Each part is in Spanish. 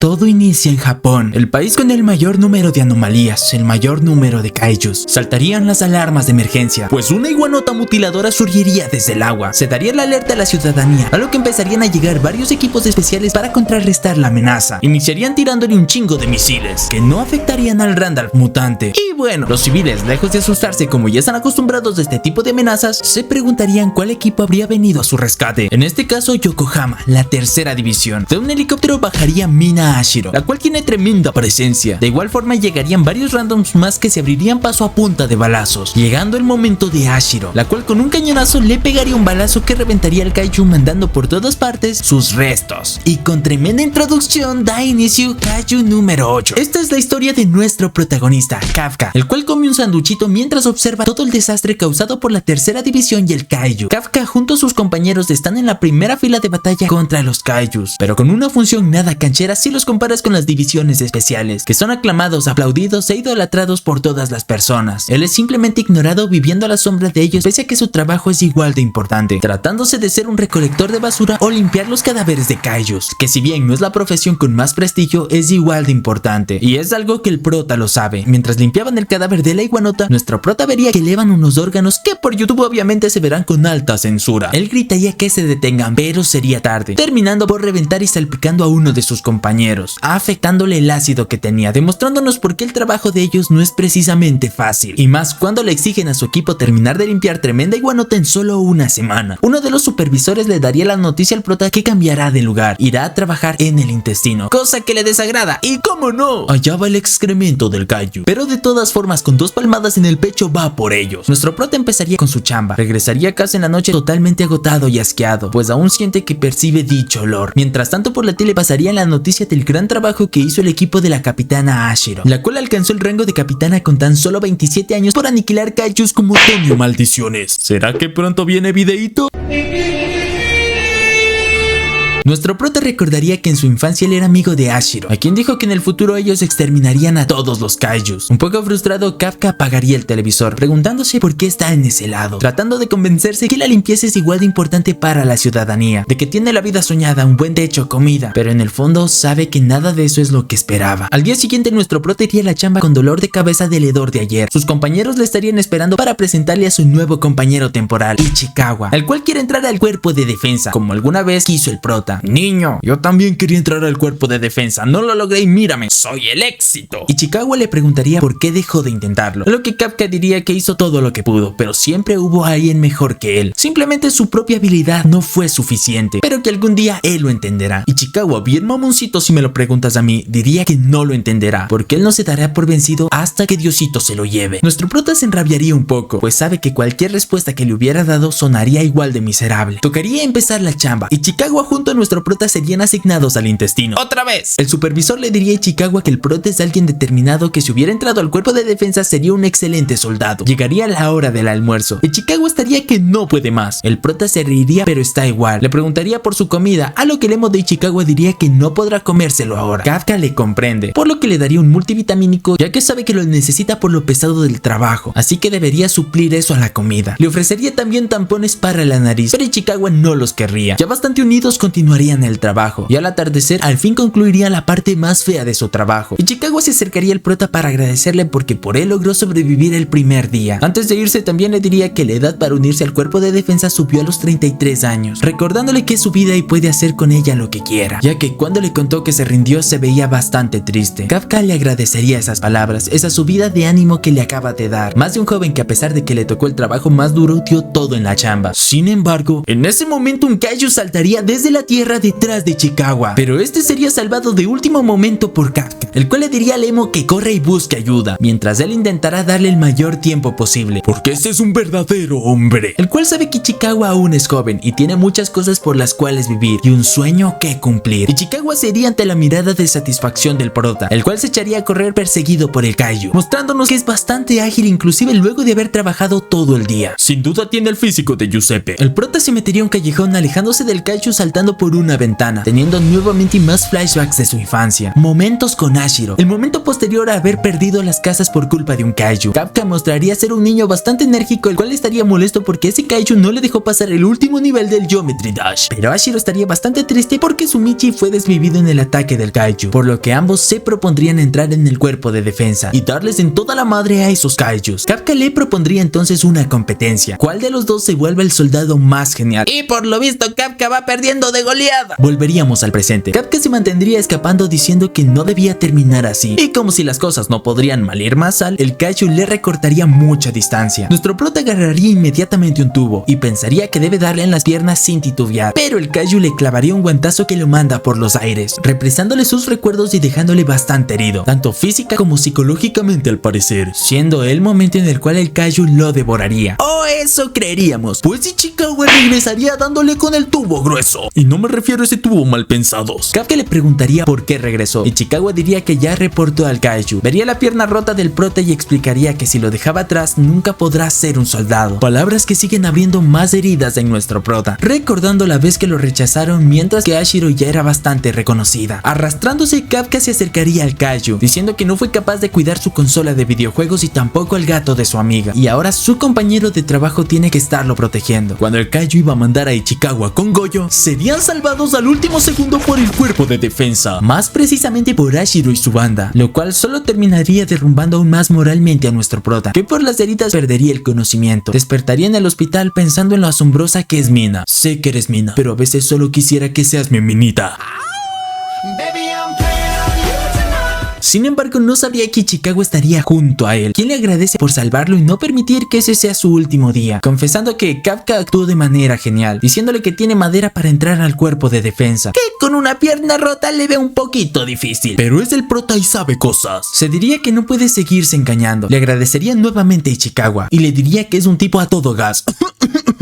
Todo inicia en Japón, el país con el mayor número de anomalías, el mayor número de kaijus. Saltarían las alarmas de emergencia, pues una iguanota mutiladora surgiría desde el agua. Se daría la alerta a la ciudadanía, a lo que empezarían a llegar varios equipos especiales para contrarrestar la amenaza. Iniciarían tirándole un chingo de misiles, que no afectarían al Randall mutante. Y bueno, los civiles, lejos de asustarse como ya están acostumbrados a este tipo de amenazas, se preguntarían cuál equipo habría venido a su rescate. En este caso, Yokohama, la tercera división. De un helicóptero bajaría Mina Ashiro, la cual tiene tremenda presencia. De igual forma llegarían varios randoms más que se abrirían paso a punta de balazos, llegando el momento de Ashiro, la cual con un cañonazo le pegaría un balazo que reventaría al kaiju mandando por todas partes sus restos. Y con tremenda introducción da inicio kaiju número 8. Esta es la historia de nuestro protagonista, Kafka, el cual come un sanduchito mientras observa todo el desastre causado por la tercera división y el kaiju. Kafka junto a sus compañeros están en la primera fila de batalla contra los kaijus, pero con una función nada canchera si los comparas con las divisiones especiales, que son aclamados, aplaudidos e idolatrados por todas las personas. Él es simplemente ignorado viviendo a la sombra de ellos, pese a que su trabajo es igual de importante, tratándose de ser un recolector de basura o limpiar los cadáveres de kaijus, que si bien no es la profesión con más prestigio, es igual de importante, y es algo que el prota lo sabe. Mientras limpiaban el cadáver de la iguanota, nuestro prota vería que elevan unos órganos que por YouTube obviamente se verán con alta censura. Él gritaría que se detengan, pero sería tarde, terminando por reventar y salpicando a uno de sus compañeros, afectándole el ácido que tenía, demostrándonos por qué el trabajo de ellos no es precisamente fácil, y más cuando le exigen a su equipo terminar de limpiar tremenda iguanota en solo una semana. Uno de los supervisores le daría la noticia al prota que cambiará de lugar, irá a trabajar en el intestino, cosa que le desagrada, y cómo no, allá va el excremento del kaiju, pero de todas formas con 2 palmadas en el pecho va por ellos. Nuestro prota empezaría con su chamba, regresaría a casa en la noche totalmente agotado y asqueado, pues aún siente que percibe dicho olor. Mientras tanto por la tele pasaría la noticia del gran trabajo que hizo el equipo de la capitana Ashiro, la cual alcanzó el rango de capitana con tan solo 27 años por aniquilar kaijus como Tonio. Maldiciones, ¿será que pronto viene videíto? Nuestro prota recordaría que en su infancia él era amigo de Ashiro, a quien dijo que en el futuro ellos exterminarían a todos los kaijus. Un poco frustrado, Kafka apagaría el televisor, preguntándose por qué está en ese lado, tratando de convencerse que la limpieza es igual de importante para la ciudadanía, de que tiene la vida soñada, un buen techo, comida, pero en el fondo sabe que nada de eso es lo que esperaba. Al día siguiente nuestro prota iría a la chamba con dolor de cabeza del hedor de ayer. Sus compañeros le estarían esperando para presentarle a su nuevo compañero temporal, Ichikawa, al cual quiere entrar al cuerpo de defensa, como alguna vez quiso el prota. Niño, yo también quería entrar al cuerpo de defensa, no lo logré y mírame, soy el éxito. Ichikawa le preguntaría por qué dejó de intentarlo, a lo que Kafka diría que hizo todo lo que pudo, pero siempre hubo alguien mejor que él. Simplemente su propia habilidad no fue suficiente, pero que algún día él lo entenderá. Ichikawa, bien mamoncito si me lo preguntas a mí, diría que no lo entenderá, porque él no se dará por vencido hasta que Diosito se lo lleve. Nuestro prota se enrabiaría un poco, pues sabe que cualquier respuesta que le hubiera dado sonaría igual de miserable. Tocaría empezar la chamba. Ichikawa junto a nuestro prota serían asignados al intestino. ¡Otra vez! El supervisor le diría a Ichikawa que el prota es alguien determinado, que si hubiera entrado al cuerpo de defensa sería un excelente soldado. Llegaría la hora del almuerzo. Ichikawa estaría que no puede más. El prota se reiría, pero está igual. Le preguntaría por su comida, a lo que el emo de Ichikawa diría que no podrá comérselo ahora. Kafka le comprende, por lo que le daría un multivitamínico, ya que sabe que lo necesita por lo pesado del trabajo, así que debería suplir eso a la comida. Le ofrecería también tampones para la nariz, pero Ichikawa no los querría. Ya bastante unidos continuarían el trabajo, y al atardecer al fin concluiría la parte más fea de su trabajo. Ichikawa se acercaría al prota para agradecerle porque por él logró sobrevivir el primer día. Antes de irse también le diría que la edad para unirse al cuerpo de defensa subió a los 33 años, recordándole que es su vida y puede hacer con ella lo que quiera, ya que cuando le contó que se rindió se veía bastante triste. Kafka le agradecería esas palabras, esa subida de ánimo que le acaba de dar, más de un joven que a pesar de que le tocó el trabajo más duro dio todo en la chamba. Sin embargo, en ese momento un kaiju saltaría desde la tierra detrás de Ichikawa, pero este sería salvado de último momento por Kafka, el cual le diría al emo que corre y busque ayuda, mientras él intentará darle el mayor tiempo posible, porque este es un verdadero hombre, el cual sabe que Ichikawa aún es joven y tiene muchas cosas por las cuales vivir y un sueño que cumplir. Ichikawa sería ante la mirada de satisfacción del prota, el cual se echaría a correr perseguido por el kaiju, mostrándonos que es bastante ágil inclusive luego de haber trabajado todo el día. Sin duda tiene el físico de Giuseppe. El prota se metería a un callejón alejándose del kaiju saltando por por una ventana, teniendo nuevamente más flashbacks de su infancia. Momentos con Ashiro. El momento posterior a haber perdido las casas por culpa de un kaiju. Kafka mostraría ser un niño bastante enérgico, el cual estaría molesto porque ese kaiju no le dejó pasar el último nivel del Geometry Dash. Pero Ashiro estaría bastante triste porque su Michi fue desvivido en el ataque del kaiju, por lo que ambos se propondrían entrar en el cuerpo de defensa y darles en toda la madre a esos kaijus. Kafka le propondría entonces una competencia. ¿Cuál de los dos se vuelve el soldado más genial? Y por lo visto Kafka va perdiendo de goleada. Volveríamos al presente. Kafka se mantendría escapando diciendo que no debía terminar así. Y como si las cosas no podrían mal ir más sal, el kaiju le recortaría mucha distancia. Nuestro prota agarraría inmediatamente un tubo y pensaría que debe darle en las piernas sin titubear, pero el kaiju le clavaría un guantazo que lo manda por los aires, represándole sus recuerdos y dejándole bastante herido, tanto física como psicológicamente al parecer, siendo el momento en el cual el kaiju lo devoraría. O eso creeríamos, pues Ichikawa regresaría dándole con el tubo grueso. Y no me refiero a ese tubo mal pensados. Kafka le preguntaría por qué regresó. Ichikawa diría que ya reportó al kaiju, vería la pierna rota del prota y explicaría que si lo dejaba atrás nunca podrá ser un soldado. Palabras que siguen abriendo más heridas en nuestro prota, recordando la vez que lo rechazaron mientras que Ashiro ya era bastante reconocida. Arrastrándose, Kafka se acercaría al kaiju, diciendo que no fue capaz de cuidar su consola de videojuegos y tampoco al gato de su amiga, y ahora su compañero de trabajo tiene que estarlo protegiendo. Cuando el kaiju iba a mandar a Ichikawa con Goyo, serían salvados al último segundo por el cuerpo de defensa, más precisamente por Ashiro y su banda, lo cual solo terminaría derrumbando aún más moralmente a nuestro prota, que por las heridas perdería el conocimiento. Despertaría en el hospital pensando en lo asombrosa que es Mina. Sé que eres Mina, pero a veces solo quisiera que seas mi minita. Sin embargo, no sabría que Ichikawa estaría junto a él, quien le agradece por salvarlo y no permitir que ese sea su último día, confesando que Kafka actuó de manera genial, diciéndole que tiene madera para entrar al cuerpo de defensa, que con una pierna rota le ve un poquito difícil, pero es el prota y sabe cosas. Se diría que no puede seguirse engañando. Le agradecería nuevamente a Ichikawa y le diría que es un tipo a todo gas.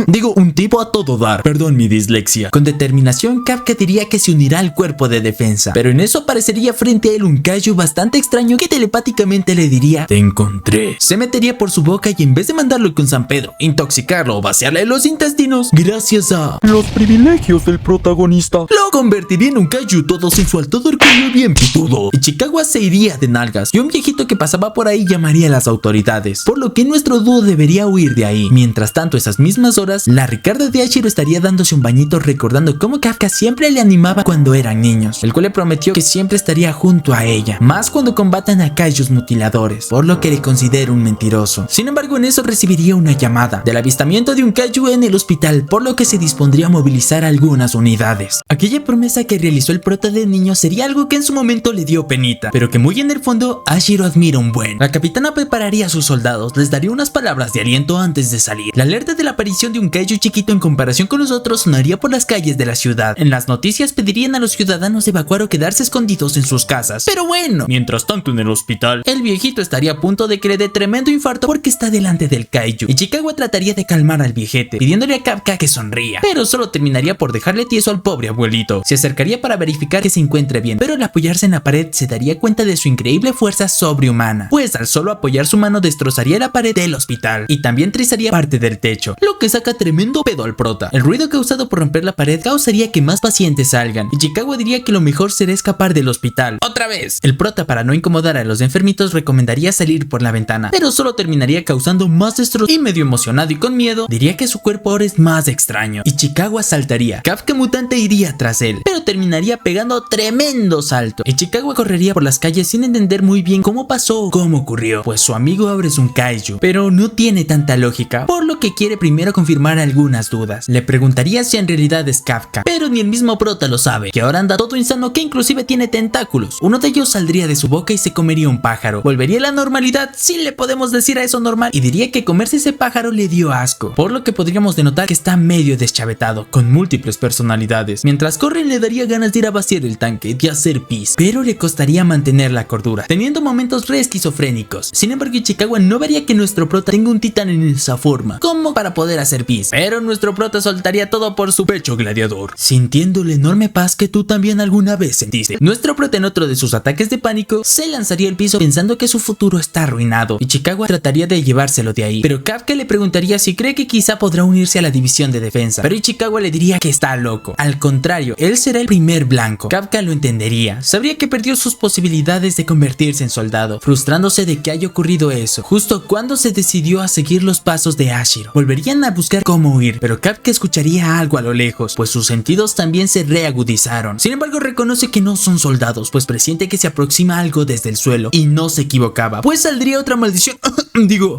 Digo, un tipo a todo dar. Perdón mi dislexia. Con determinación, Kafka diría que se unirá al cuerpo de defensa, pero en eso aparecería frente a él un kaiju bastante extraño que telepáticamente le diría: te encontré. Se metería por su boca y en vez de mandarlo con San Pedro, intoxicarlo o vaciarle los intestinos, gracias a los privilegios del protagonista, lo convertiría en un kaiju todo sensual, todo arcoíris bien pitudo. Ichikawa se iría de nalgas y un viejito que pasaba por ahí llamaría a las autoridades, por lo que nuestro dúo debería huir de ahí. Mientras tanto, esas mismas horas, la Ricarda de Ashiro estaría dándose un bañito recordando cómo Kafka siempre le animaba cuando eran niños, el cual le prometió que siempre estaría junto a ella, más cuando combatan a kaijus mutiladores, por lo que le considera un mentiroso. Sin embargo, en eso recibiría una llamada del avistamiento de un kaiju en el hospital, por lo que se dispondría a movilizar algunas unidades. Aquella promesa que realizó el prota de niño sería algo que en su momento le dio penita, pero que muy en el fondo Ashiro admira un buen. La capitana prepararía a sus soldados, les daría unas palabras de aliento antes de salir. La alerta de la aparición de un kaiju chiquito en comparación con los otros sonaría por las calles de la ciudad. En las noticias pedirían a los ciudadanos evacuar o quedarse escondidos en sus casas. Pero bueno, mientras tanto en el hospital, el viejito estaría a punto de que le dé tremendo infarto porque está delante del kaiju. Ichikawa trataría de calmar al viejete, pidiéndole a Kafka que sonría, pero solo terminaría por dejarle tieso al pobre abuelito. Se acercaría para verificar que se encuentre bien, pero al apoyarse en la pared se daría cuenta de su increíble fuerza sobrehumana, pues al solo apoyar su mano destrozaría la pared del hospital y también trizaría parte del techo, lo que saca tremendo pedo al prota. El ruido causado por romper la pared causaría que más pacientes salgan. Ichikawa diría que lo mejor será escapar del hospital. ¡Otra vez! El prota, para no incomodar a los enfermitos, recomendaría salir por la ventana, pero solo terminaría causando más destrozos y medio emocionado y con miedo, diría que su cuerpo ahora es más extraño. Ichikawa saltaría. Kafka mutante iría tras él, pero terminaría pegando tremendo salto. Ichikawa correría por las calles sin entender muy bien cómo pasó o cómo ocurrió, pues su amigo ahora es un kaiju, pero no tiene tanta lógica, por lo que quiere primero confirmar algunas dudas. Le preguntaría si en realidad es Kafka, pero ni el mismo prota lo sabe, que ahora anda todo insano, que inclusive tiene tentáculos. Uno de ellos saldría de su boca y se comería un pájaro. Volvería a la normalidad, si le podemos decir a eso normal, y diría que comerse ese pájaro le dio asco, por lo que podríamos denotar que está medio deschavetado, con múltiples personalidades. Mientras corre le daría ganas de ir a vaciar el tanque, de hacer pis, pero le costaría mantener la cordura, teniendo momentos re esquizofrénicos. Sin embargo, Ichikawa no vería que nuestro prota tenga un titán en esa forma, como para poder hacer pis, pero nuestro prota soltaría todo por su pecho gladiador, sintiendo la enorme paz que tú también alguna vez sentiste. Nuestro prota, en otro de sus ataques de pánico, pánico, se lanzaría al piso pensando que su futuro está arruinado. Ichikawa trataría de llevárselo de ahí, pero Kafka le preguntaría si cree que quizá podrá unirse a la división de defensa, pero Ichikawa le diría que está loco. Al contrario, él será el primer blanco. Kafka lo entendería, sabría que perdió sus posibilidades de convertirse en soldado, frustrándose de que haya ocurrido eso, justo cuando se decidió a seguir los pasos de Hashiro. Volverían a buscar cómo huir, pero Kafka escucharía algo a lo lejos, pues sus sentidos también se reagudizaron. Sin embargo, reconoce que no son soldados, pues presiente que se aproxima algo desde el suelo, y no se equivocaba, pues saldría otra maldición,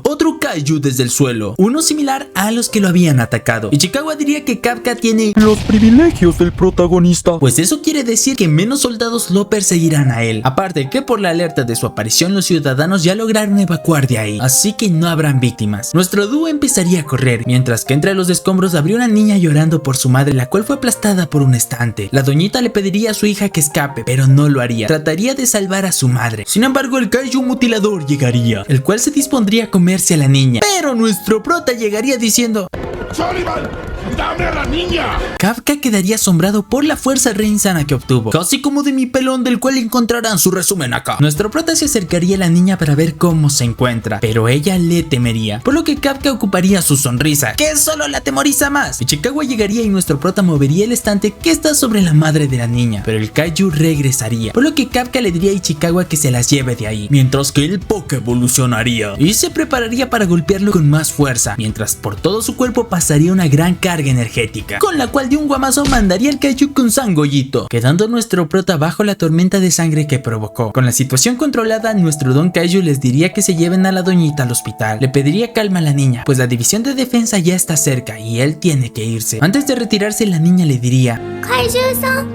otro kaiju desde el suelo, uno similar a los que lo habían atacado. Ichikawa diría que Kafka tiene los privilegios del protagonista, pues eso quiere decir que menos soldados lo perseguirán a él. Aparte que por la alerta de su aparición los ciudadanos ya lograron evacuar de ahí, así que no habrán víctimas. Nuestro dúo empezaría a correr, mientras que entre los escombros habría una niña llorando por su madre, la cual fue aplastada por un estante. La doñita le pediría a su hija que escape, pero no lo haría. Trataría de salvar a su madre. Sin embargo, el kaiju mutilador llegaría, el cual se dispondría a comerse a la niña, pero nuestro prota llegaría diciendo: ¡Sullivan! ¡Dame a la niña! Kafka quedaría asombrado por la fuerza re insana que obtuvo, casi como de mi pelón, del cual encontrarán su resumen acá. Nuestro prota se acercaría a la niña para ver cómo se encuentra, pero ella le temería, por lo que Kafka ocuparía su sonrisa, que solo la temoriza más. Ichikawa llegaría y nuestro prota movería el estante que está sobre la madre de la niña, pero el kaiju regresaría, por lo que Kafka le diría a Ichikawa que se las lleve de ahí, mientras que el Poké evolucionaría y se prepararía para golpearlo con más fuerza, mientras por todo su cuerpo pasaría una gran carga energética, con la cual de un guamazo mandaría el kaiju con Sangoyito, quedando nuestro prota bajo la tormenta de sangre que provocó. Con la situación controlada, nuestro don kaiju les diría que se lleven a la doñita al hospital. Le pediría calma a la niña, pues la división de defensa ya está cerca y él tiene que irse. Antes de retirarse, la niña le diría: Kaiju-san,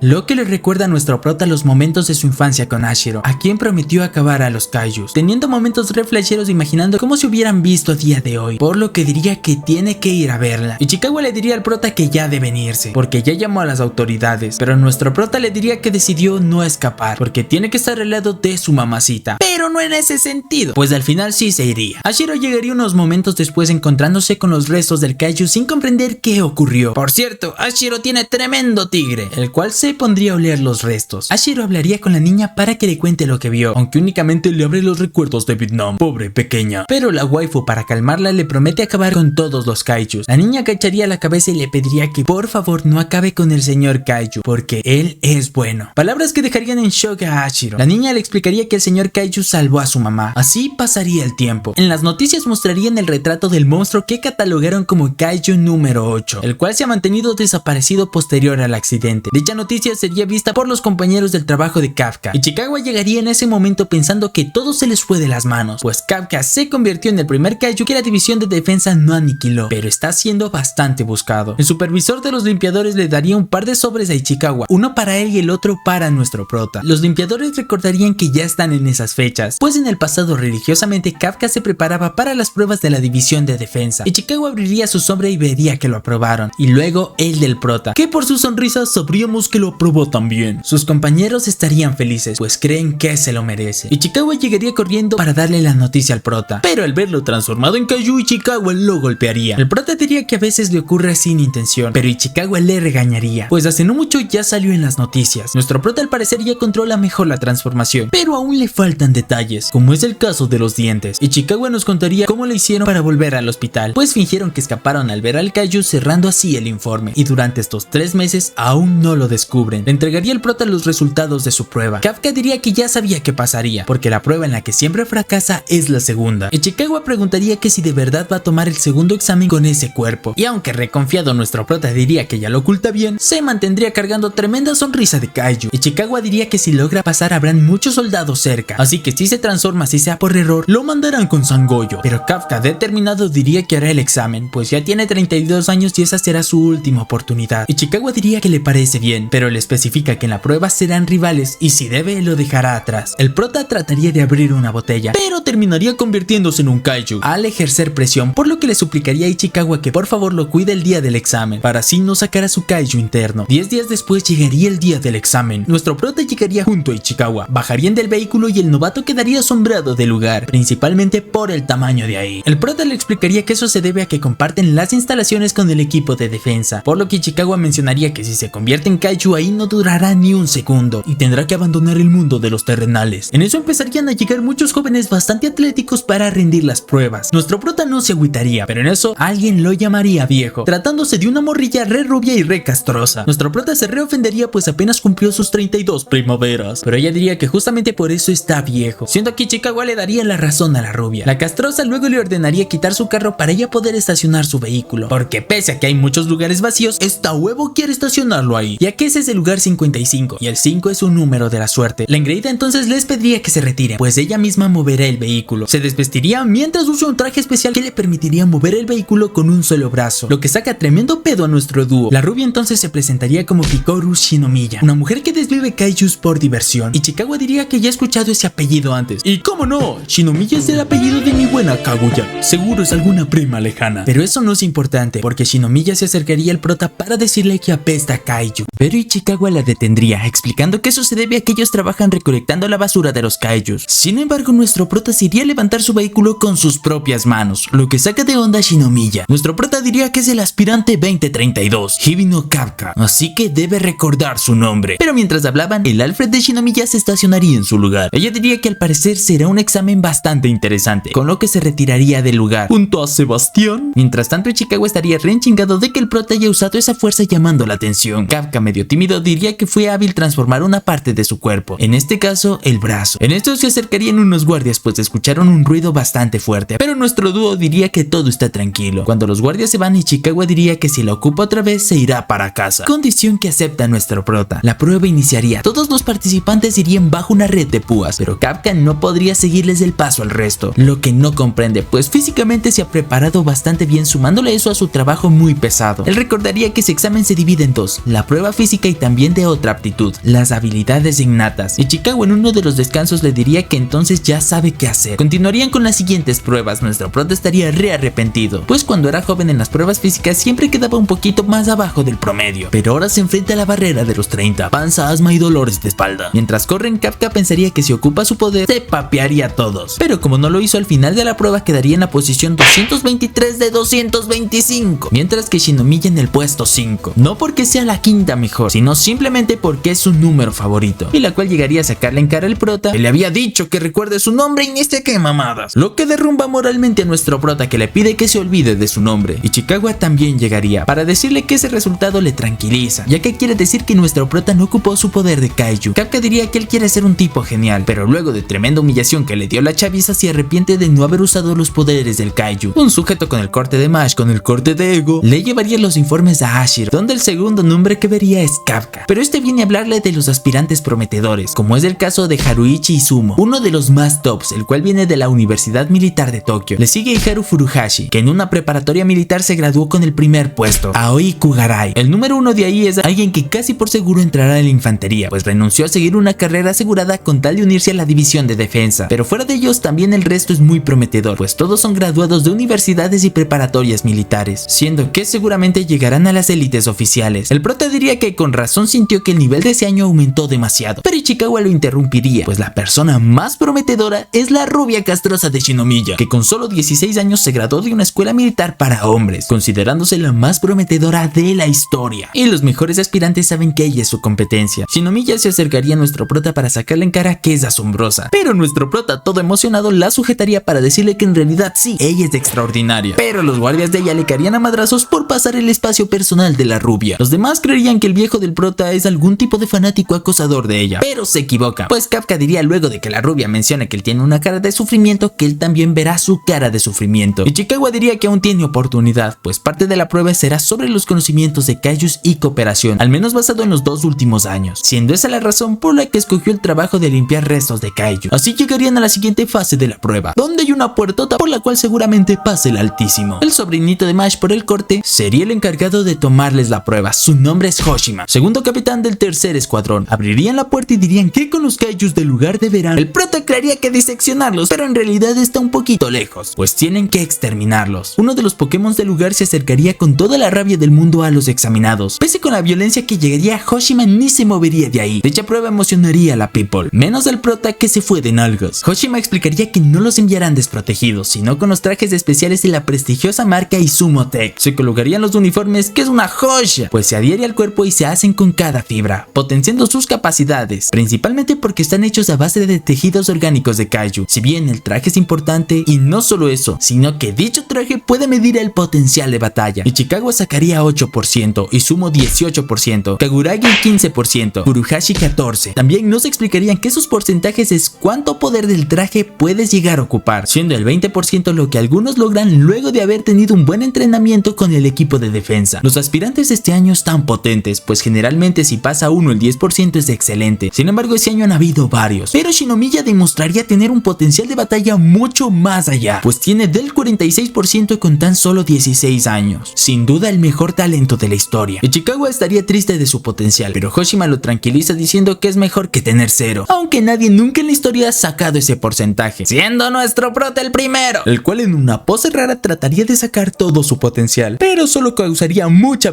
lo que le recuerda a nuestro prota los momentos de su infancia con Hashiro, a quien prometió acabar a los kaijus, teniendo momentos re flasheros imaginando cómo se hubieran visto a día de hoy, por lo que diría que tiene que ir a verla. Ichikawa le diría al prota que ya deben irse, porque ya llamó a las autoridades, pero nuestro prota le diría que decidió no escapar, porque tiene que estar al lado de su mamacita, pero no en ese sentido, pues al final sí se iría. Hashiro llegaría unos momentos después encontrándose con los restos del kaiju sin comprender qué ocurrió. Por cierto, Hashiro tiene tremendo tigre, el cual se pondría a oler los restos. Hashiro hablaría con la niña para que le cuente lo que vio, aunque únicamente le abre los recuerdos de Vietnam, pobre pequeña. Pero la waifu, para calmarla, le promete acabar con todos los kaijus. La niña agacharía la cabeza y le pediría que por favor no acabe con el señor kaiju, porque él es bueno. Palabras que dejarían en shock a Hashiro. La niña le explicaría que el señor kaiju salvó a su mamá. Así pasaría el tiempo. En las noticias mostrarían el retrato del monstruo que catalogaron como kaiju número 8, el cual se ha mantenido desaparecido posterior al accidente. Dicha noticia sería vista por los compañeros del trabajo de Kafka. Ichikawa llegaría en ese momento pensando que todo se les fue de las manos, pues Kafka se convirtió en el primer kaiju que la división de defensa no aniquiló, pero está siendo bastante buscado. El supervisor de los limpiadores le daría un par de sobres a Ichikawa, uno para él y el otro para nuestro prota. Los limpiadores recordarían que ya están en esas fechas, pues en el pasado religiosamente Kafka se preparaba para las pruebas de la división de defensa. Ichikawa abriría su sobre y vería que lo aprobaron, y luego el del prota, que por su sonrisa sabríamos que lo aprobó también. Sus compañeros estarían felices, pues creen que se lo merece. Ichikawa llegaría corriendo para darle la noticia al prota, pero al verlo transformado en kaiju, Ichikawa lo golpearía. El prota diría que a veces le ocurre sin intención, pero Ichikawa le regañaría, pues hace no mucho ya salió en las noticias. Nuestro prota al parecer ya controla mejor la transformación, pero aún le faltan detalles, como es el caso de los dientes. Ichikawa nos contaría cómo le hicieron para volver al hospital, pues fingieron que escaparon al ver al kaiju, cerrando así el informe, y durante estos 3 meses aún no lo descubren. Le entregaría al prota los resultados de su prueba. Kafka diría que ya sabía qué pasaría, porque la prueba en la que siempre fracasa es la segunda. Ichikawa preguntaría que si de verdad va a tomar el segundo examen con ese cuerpo, y aunque reconfiado nuestro prota diría que ya lo oculta bien, se mantendría cargando tremenda sonrisa de kaiju. Ichikawa diría que si logra pasar habrán muchos soldados cerca, así que si se transforma, si sea por error, lo mandarán con Sangoyo. Pero Kafka determinado diría que hará el examen, pues ya tiene 32 años y esa será su última oportunidad. Ichikawa diría que le parece bien, pero le especifica que en la prueba serán rivales y si debe lo dejará atrás. El prota trataría de abrir una botella, pero terminaría convirtiéndose en un kaiju al ejercer presión, por lo que le suplicaría a Ichikawa que por favor lo cuide el día del examen, para así no sacar a su kaiju interno. 10 días después llegaría el día del examen. Nuestro prota llegaría junto a Ichikawa, bajarían del vehículo y el novato quedaría asombrado del lugar, principalmente por el tamaño de ahí. El prota le explicaría que eso se debe a que comparten las instalaciones con el equipo de defensa, por lo que Ichikawa mencionaría que si se convierte en kaiju ahí no durará ni un segundo y tendrá que abandonar el mundo de los terrenales. En eso empezarían a llegar muchos jóvenes bastante atléticos para rendir las pruebas. Nuestro prota no se agüitaría, pero en eso alguien lo llamaría viejo, tratándose de una morrilla re rubia y re castrosa. Nuestro prota se reofendería pues apenas cumplió sus 32 primaveras, pero ella diría que justamente por eso está viejo, siendo que Chicago le daría la razón a la rubia. La castrosa luego le ordenaría quitar su carro para ella poder estacionar su vehículo, porque pese a que hay muchos lugares vacíos, esta huevo quiere estacionarlo ahí, ya que ese es el lugar 55 y el 5 es un número de la suerte. La engreída entonces les pediría que se retiren, pues ella misma moverá el vehículo. Se desvestiría mientras usa un traje especial que le permitiría mover el vehículo con un solo brazo, lo que saca tremendo pedo a nuestro dúo. La rubia entonces se presentaría como Hikaru Shinomiya, una mujer que desvive kaijus por diversión, y Chicago diría que ya ha escuchado ese apellido antes. Y cómo no, Shinomiya es el apellido de mi buena Kaguya, seguro es alguna prima lejana. Pero eso no es importante, porque Shinomiya se acercaría al prota para decirle que apesta kaiju, pero Ichikawa la detendría, explicando que eso se debe a que ellos trabajan recolectando la basura de los kaijus. Sin embargo, nuestro prota se iría a levantar su vehículo con sus propias manos, lo que saca de onda a Shinomiya. Nuestro prota diría que es el aspirante 2032, Hibino Kafka, así que debe recordar su nombre. Pero mientras hablaban, el Alfred de Shinomiya se estacionaría en su lugar. Ella diría que al parecer será un examen bastante interesante, con lo que se retiraría del lugar junto a Sebastián. Mientras tanto, Chicago estaría re enchingado de que el prota haya usado esa fuerza llamando la atención. Kafka, medio tímido, diría que fue hábil transformar una parte de su cuerpo, en este caso el brazo. En esto se acercarían unos guardias pues escucharon un ruido bastante fuerte, pero nuestro dúo diría que todo está tranquilo. Cuando los guardias se van, Chicago diría que si la ocupa otra vez se irá para casa, condición que acepta nuestro prota. La prueba iniciaría, todos los participantes irían bajo una red de púas, pero Kafka no podría seguirles el paso al resto, lo que no comprende pues físicamente se ha preparado bastante bien, sumándole eso a su trabajo muy pesado. Él recordaría que ese examen se divide en dos, la prueba física y también de otra aptitud, las habilidades innatas, y Chicago en uno de los descansos le diría que entonces ya sabe qué hacer. Continuarían con las siguientes pruebas. Nuestro prota estaría re arrepentido, pues cuando era joven en las pruebas físicas siempre quedaba un poquito más abajo del promedio, pero ahora se enfrenta a la barrera de los 30, panza, asma y dolores de espalda. Mientras corren, Kafka pensaría que si ocupa su poder se papearía a todos, pero como no lo hizo al final de la prueba quedaría en la posición 223 de 225, mientras que Shinomiya en el puesto 5, no porque sea la quinta mejor, sino simplemente porque es su número favorito, y la cual llegaría a sacarle en cara al prota que le había dicho que recuerde su nombre y ni sé qué mamadas, lo que derrumba moralmente a nuestro prota, que le pide que se olvide de su nombre. Y Chicago también llegaría para decirle que ese resultado le tranquiliza, ya que quiere decir que nuestro prota no ocupó su poder de kaiju. Kafka diría que él quiere ser un tipo genial, pero luego de tremenda humillación que le dio la chaviza se arrepiente de no haber usado los poderes del kaiju. Un sujeto con el corte de Mash, con el corte de Ego, le llevaría los informes a Ashiro, donde el segundo nombre que vería es Kafka, pero este viene a hablarle de los aspirantes prometedores, como es el caso de Haruichi Izumo, uno de los más tops, el cual viene de la Universidad Militar de Tokio. Le sigue Haru Furuhashi, que en una preparatoria militar se graduó con el primer puesto. Aoi Kugarai, el número uno de ahí, es alguien que casi por seguro entrará en la infantería, pues renunció a seguir una carrera asegurada con tal de unirse a la división de defensa. Pero fuera de ellos también el resto es muy prometedor, pues todos son graduados de universidades y preparatorias militares, siendo que seguramente llegarán a las élites oficiales. El prota diría que con razón sintió que el nivel de ese año aumentó demasiado, pero Ichikawa lo interrumpiría, pues la persona más prometedora es la rubia castrosa de Shinomiya, que con solo 16 años se graduó de una escuela militar para hombres, considerándose la más prometedora de la historia, y los mejores aspirantes saben que ella es su competencia. Shinomiya se acercaría a nuestro prota para sacarle en cara que es asombrosa, pero nuestro prota todo emocionado la sujetaría para decirle que en realidad sí, ella es extraordinaria, pero los guardias de ella le caerían a madrazos por pasar el espacio personal de la rubia. Los demás creerían que el viejo del prota es algún tipo de fanático acosador de ella, pero se equivocan, pues Kafka diría luego de que la rubia mencione que él tiene una cara de sufrimiento que él también verá su cara de sufrimiento, y Chicago diría que aún tiene oportunidad, pues parte de la prueba será sobre los conocimientos de kaijus y cooperación, al menos basado en los 2 últimos años, siendo esa la razón por la que escogió el trabajo de limpiar restos de kaiju. Así llegarían a la siguiente fase de la prueba, donde hay una puertota por la cual seguramente pase el Altísimo. El sobrinito de Mash por el corte sería el encargado de tomarles la prueba. Su nombre es Hoshima, segundo capitán del tercer escuadrón. Abrirían la puerta y dirían que con los kaijus del lugar deberán. El prota creería que diseccionarlos, pero en realidad está un poquito lejos, pues tienen que exterminarlos. Uno de los Pokémon del lugar se acercaría con toda la rabia del mundo a los examinados. Pese con la violencia que llegaría, Hoshima ni se movería de ahí. Dicha prueba emocionaría a la people, menos al prota, que se fue de nalgas. Hoshima explicaría que no los enviarán desprotegidos, sino con los trajes especiales de la prestigiosa marca Izumo Tech. Se colocarían los uniformes, que es una joya, pues se haría adhiere al cuerpo y se hacen con cada fibra, potenciando sus capacidades, principalmente porque están hechos a base de tejidos orgánicos de kaiju. Si bien el traje es importante, y no solo eso, sino que dicho traje puede medir el potencial de batalla. Ichikawa sacaría 8%, Izumo 18%, Kaguragi 15%, Furuhashi 14%. También nos explicarían que esos porcentajes es cuánto poder del traje puedes llegar a ocupar, siendo el 20% lo que algunos logran luego de haber tenido un buen entrenamiento con el equipo de defensa. Los aspirantes de este año están potentes, pues generalmente si pasa uno el 10% es excelente. Sin embargo, este año han habido varios, pero Shinomiya demostraría tener un potencial de batalla mucho más allá, pues tiene del 46% con tan solo 16 años. Sin duda el mejor talento de la historia. Ichikawa estaría triste de su potencial, pero Hoshima lo tranquiliza diciendo que es mejor que tener 0, aunque nadie nunca en la historia ha sacado ese porcentaje, siendo nuestro prota el primero, el cual en una pose rara trataría de sacar todo su potencial, pero solo causaría mucha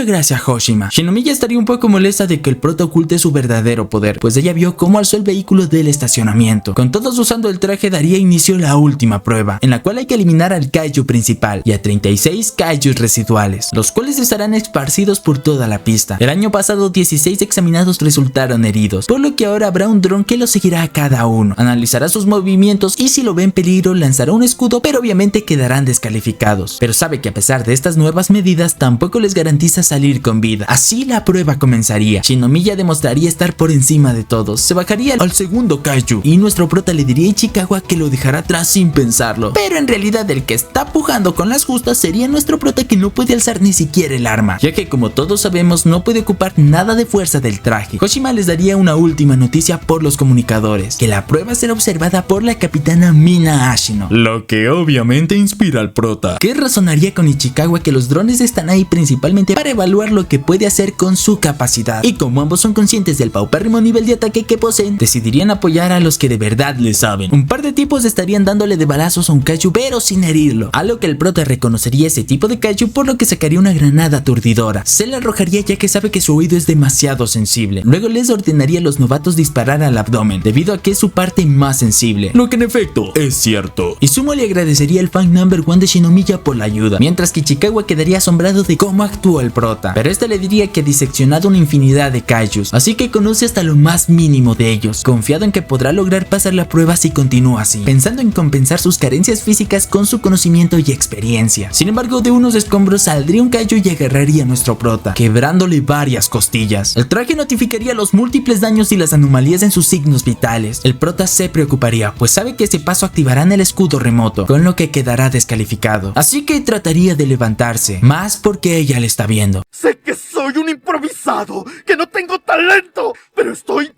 gracia a Hoshima. Shinomiya estaría un poco molesta de que el prota oculte su verdadero poder, pues ella vio cómo alzó el vehículo del estacionamiento. Con todos usando el traje daría inicio a la última prueba, en la cual hay que eliminar al kaiju principal y a 36 kaijus residuales, los cuales estarán esparcidos por toda la pista. El año pasado 16 examinados resultaron heridos, por lo que ahora habrá un dron que los seguirá a cada uno, analizará sus movimientos y si lo ve en peligro lanzará un escudo, pero obviamente quedarán descalificados. Pero sabe que a pesar de estas nuevas medidas tampoco les garantiza salir con vida. Así la prueba comenzaría. Shinomiya demostraría estar por encima de todos, se bajaría al segundo kaiju y nuestro prota le diría a Ichikawa que lo dejará atrás sin pensarlo, pero en realidad el que está pujando con las justas sería nuestro prota, que no puede alzar ni siquiera el arma, ya que como todos sabemos no puede ocupar nada de fuerza del traje. Hoshima les daría una última noticia por los comunicadores, que la prueba será observada por la capitana Mina Ashino, Lo que obviamente inspira al prota, que razonaría con Ichikawa que los drones están ahí principalmente para evaluar lo que puede hacer con su capacidad, y como ambos son conscientes del paupérrimo nivel de ataque que poseen, decidirían apoyar a los que de verdad le saben. Un par de tipos estarían dándole de balazos a un kaiju pero sin herirlo, a lo que el prota reconocería ese tipo de kaiju, por lo que sacaría una granada aturdidora. Se la arrojaría ya que sabe que su oído es demasiado sensible. Luego les ordenaría a los novatos disparar al abdomen, debido a que es su parte más sensible, lo que en efecto es cierto. Izumo le agradecería al fan number 1 de Shinomiya por la ayuda, mientras que Ichikawa quedaría asombrado de cómo actuó el prota, pero este le diría que ha diseccionado una infinidad de kaijus, así que conoce hasta lo más mínimo de ellos, confiado en que podrá lograr pasar la prueba si continúa así, pensando en compensar sus carencias físicas con su conocimiento y experiencia. Sin embargo, de unos escombros saldría un kaiju y agarraría a nuestro prota, quebrándole varias costillas. El traje notificaría los múltiples daños y las anomalías en sus signos vitales. El prota se preocuparía, pues sabe que ese paso activarán el escudo remoto, con lo que quedará descalificado, así que trataría de levantarse, más porque ella le está viendo. Sé que soy un improvisado, que no tengo talento, pero estoy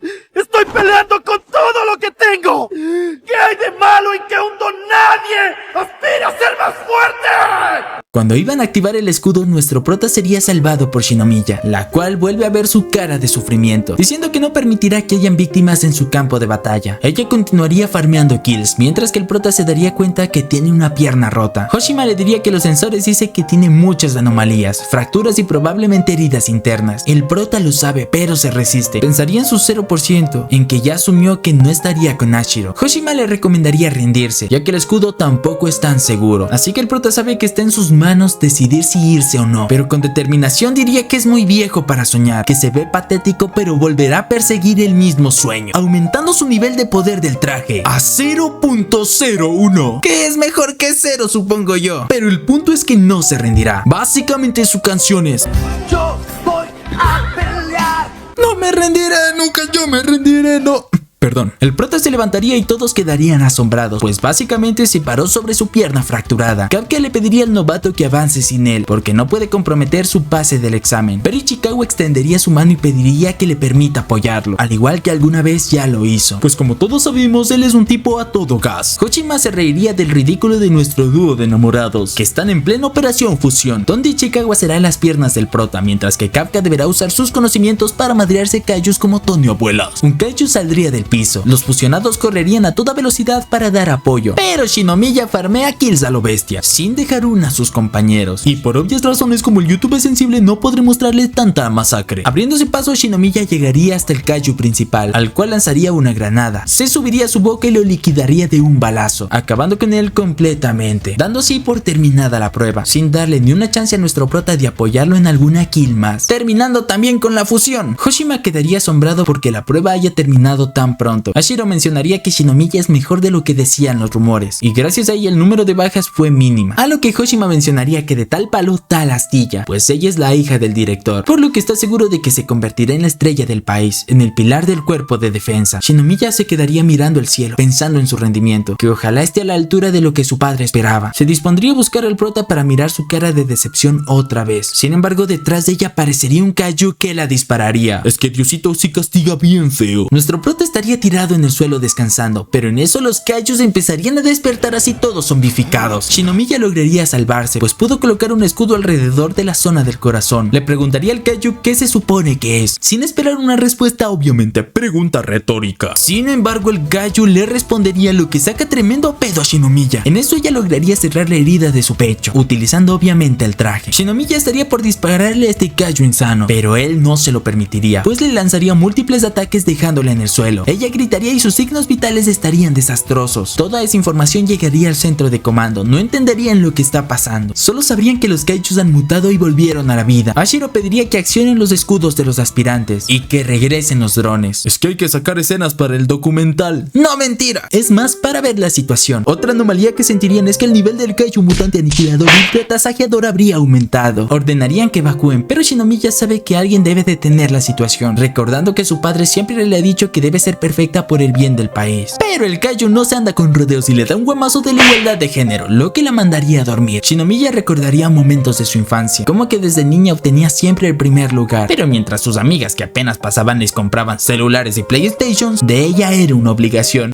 peleando con todo lo que tengo. ¿Qué hay de malo en que un don nadie aspira a ser más fuerte? Cuando iban a activar el escudo, nuestro prota sería salvado por Shinomiya, la cual vuelve a ver su cara de sufrimiento, diciendo que no permitirá que hayan víctimas en su campo de batalla. Ella continuaría farmeando kills, mientras que el prota se daría cuenta que tiene una pierna rota. Hoshima le diría que los sensores dice que tiene muchas anomalías, fracturas y probablemente heridas internas. El prota lo sabe, pero se resiste. Pensaría en su 0%, en que ya asumió que no estaría con Ashiro. Hoshima le recomendaría rendirse, ya que el escudo tampoco es tan seguro, así que el prota sabe que está en sus manos decidir si irse o no, pero con determinación diría que es muy viejo para soñar, que se ve patético, pero volverá a perseguir el mismo sueño, aumentando su nivel de poder del traje a 0.01, que es mejor que 0, supongo yo, pero el punto es que no se rendirá. Básicamente su canción es: Yo voy a pelear. no me rendiré, nunca yo me rendiré, no. Perdón. El prota se levantaría y todos quedarían asombrados, pues básicamente se paró sobre su pierna fracturada. Kafka le pediría al novato que avance sin él, porque no puede comprometer su pase del examen, pero Ichikawa extendería su mano y pediría que le permita apoyarlo, al igual que alguna vez ya lo hizo, pues como todos sabemos, él es un tipo a todo gas. Hoshima se reiría del ridículo de nuestro dúo de enamorados, que están en plena operación fusión, donde Ichikawa será las piernas del prota, mientras que Kafka deberá usar sus conocimientos para madrearse kaijus como Tony Abuelas. Un kaiju saldría del piso, los fusionados correrían a toda velocidad para dar apoyo, pero Shinomiya farmea kills a lo bestia, sin dejar una a sus compañeros, y por obvias razones como el YouTube es sensible no podré mostrarle tanta masacre. Abriéndose paso, Shinomiya llegaría hasta el kaiju principal, al cual lanzaría una granada, se subiría a su boca y lo liquidaría de un balazo, acabando con él completamente, dando así por terminada la prueba, sin darle ni una chance a nuestro nuestro prota de apoyarlo en alguna kill más, terminando también con la fusión. Hoshima quedaría asombrado porque la prueba haya terminado tan pronto. Hashiro mencionaría que Shinomiya es mejor de lo que decían los rumores, y gracias a ella el número de bajas fue mínima, a lo que Hoshima mencionaría que de tal palo tal astilla, pues ella es la hija del director, por lo que está seguro de que se convertirá en la estrella del país, en el pilar del cuerpo de defensa. Shinomiya se quedaría mirando el cielo, pensando en su rendimiento, que ojalá esté a la altura de lo que su padre esperaba. Se dispondría a buscar al prota para mirar su cara de decepción otra vez. Sin embargo, detrás de ella aparecería un kaiju que la dispararía. Es que Diosito sí castiga bien feo. Nuestro prota estaría tirado en el suelo descansando, pero en eso los kaijus empezarían a despertar así todos zombificados. Shinomiya lograría salvarse, pues pudo colocar un escudo alrededor de la zona del corazón. Le preguntaría al kaiju qué se supone que es, sin esperar una respuesta obviamente. Pregunta retórica. Sin embargo, el kaiju le respondería, lo que saca tremendo pedo a Shinomiya. En eso ella lograría cerrar la herida de su pecho, utilizando obviamente el traje. Shinomiya estaría por dispararle a este kaiju insano, pero él no se lo permitiría, pues le lanzaría múltiples ataques dejándole en el suelo. Ella gritaría y sus signos vitales estarían desastrosos. Toda esa información llegaría al centro de comando, no entenderían lo que está pasando, solo sabrían que los kaijus han mutado y volvieron a la vida. Hashiro pediría que accionen los escudos de los aspirantes y que regresen los drones. Es que hay que sacar escenas para el documental. ¡No, mentira! Es más, para ver la situación. Otra anomalía que sentirían es que el nivel del kaiju mutante aniquilador y tasajeador habría aumentado. Ordenarían que evacúen, pero Shinomiya sabe que alguien debe detener la situación, recordando que su padre siempre le ha dicho que debe ser perfecta por el bien del país. Pero el kaiju no se anda con rodeos y le da un guamazo de la igualdad de género, lo que la mandaría a dormir. Shinomiya recordaría momentos de su infancia, como que desde niña obtenía siempre el primer lugar, pero mientras sus amigas que apenas pasaban les compraban celulares y PlayStations, de ella era una obligación.